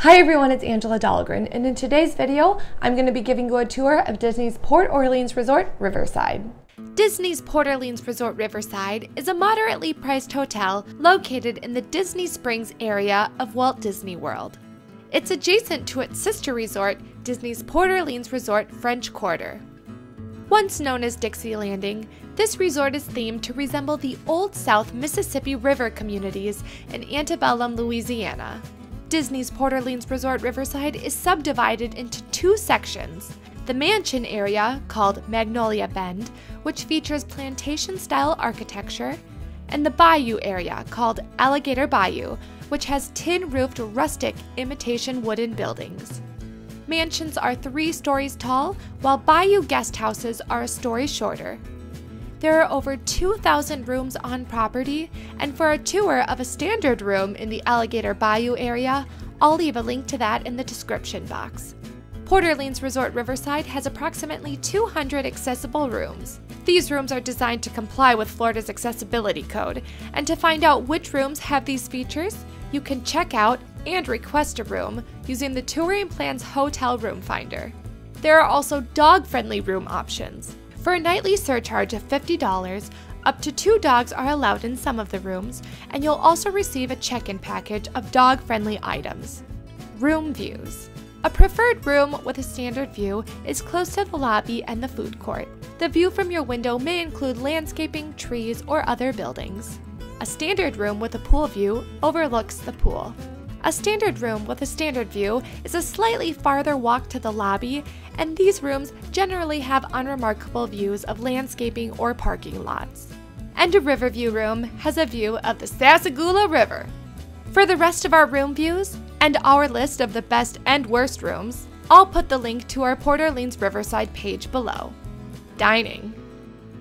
Hi everyone, it's Angela Dahlgren, and in today's video, I'm going to be giving you a tour of Disney's Port Orleans Resort, Riverside. Disney's Port Orleans Resort Riverside is a moderately priced hotel located in the Disney Springs area of Walt Disney World. It's adjacent to its sister resort, Disney's Port Orleans Resort French Quarter. Once known as Dixie Landing, this resort is themed to resemble the Old South Mississippi River communities in antebellum Louisiana. Disney's Port Orleans Resort Riverside is subdivided into two sections. The mansion area, called Magnolia Bend, which features plantation-style architecture, and the bayou area, called Alligator Bayou, which has tin-roofed rustic imitation wooden buildings. Mansions are 3 stories tall, while bayou guest houses are a story shorter. There are over 2,000 rooms on property, and for a tour of a standard room in the Alligator Bayou area, I'll leave a link to that in the description box. Port Orleans Resort Riverside has approximately 200 accessible rooms. These rooms are designed to comply with Florida's accessibility code, and to find out which rooms have these features, you can check out and request a room using the Touring Plans Hotel Room Finder. There are also dog-friendly room options. For a nightly surcharge of $50, up to 2 dogs are allowed in some of the rooms, and you'll also receive a check-in package of dog-friendly items. Room views. A preferred room with a standard view is close to the lobby and the food court. The view from your window may include landscaping, trees, or other buildings. A standard room with a pool view overlooks the pool. A standard room with a standard view is a slightly farther walk to the lobby, and these rooms generally have unremarkable views of landscaping or parking lots. And a Riverview room has a view of the Sassagoula River. For the rest of our room views, and our list of the best and worst rooms, I'll put the link to our Port Orleans Riverside page below. Dining.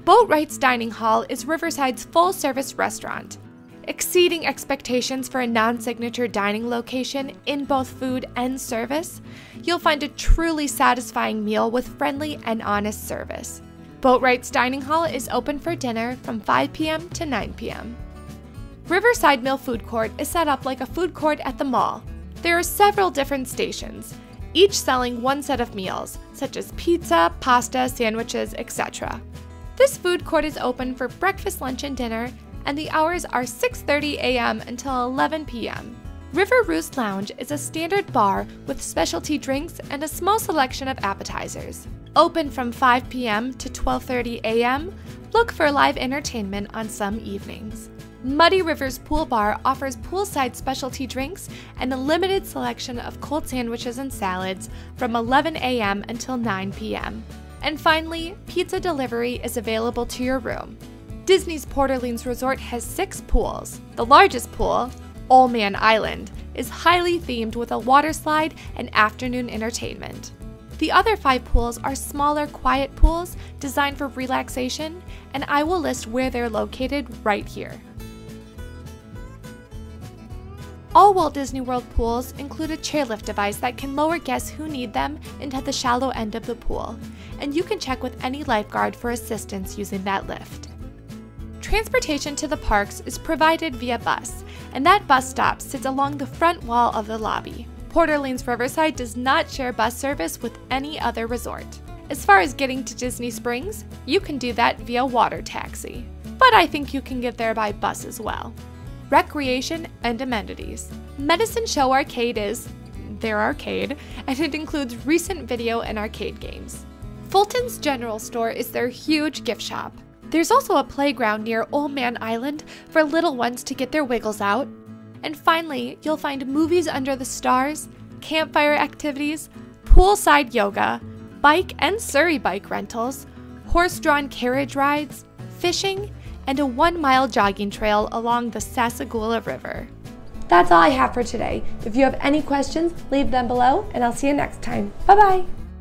Boatwright's Dining Hall is Riverside's full-service restaurant. Exceeding expectations for a non-signature dining location in both food and service, you'll find a truly satisfying meal with friendly and honest service. Boatwright's Dining Hall is open for dinner from 5 p.m. to 9 p.m. Riverside Mill Food Court is set up like a food court at the mall. There are several different stations, each selling one set of meals, such as pizza, pasta, sandwiches, etc. This food court is open for breakfast, lunch, and dinner, and the hours are 6:30 a.m. until 11 p.m. River Roost Lounge is a standard bar with specialty drinks and a small selection of appetizers. Open from 5 p.m. to 12:30 a.m., look for live entertainment on some evenings. Muddy Rivers Pool Bar offers poolside specialty drinks and a limited selection of cold sandwiches and salads from 11 a.m. until 9 p.m. And finally, pizza delivery is available to your room. Disney's Port Orleans Resort has 6 pools. The largest pool, Old Man Island, is highly themed with a water slide and afternoon entertainment. The other 5 pools are smaller, quiet pools designed for relaxation, and I will list where they're located right here. All Walt Disney World pools include a chairlift device that can lower guests who need them into the shallow end of the pool, and you can check with any lifeguard for assistance using that lift. Transportation to the parks is provided via bus, and that bus stop sits along the front wall of the lobby. Port Orleans Riverside does not share bus service with any other resort. As far as getting to Disney Springs, you can do that via water taxi, but I think you can get there by bus as well. Recreation and amenities. Medicine Show Arcade is their arcade, and it includes recent video and arcade games. Fulton's General Store is their huge gift shop. There's also a playground near Old Man Island for little ones to get their wiggles out. And finally, you'll find movies under the stars, campfire activities, poolside yoga, bike and Surrey bike rentals, horse-drawn carriage rides, fishing, and a 1-mile jogging trail along the Sassagoula River. That's all I have for today. If you have any questions, leave them below, and I'll see you next time. Bye-bye!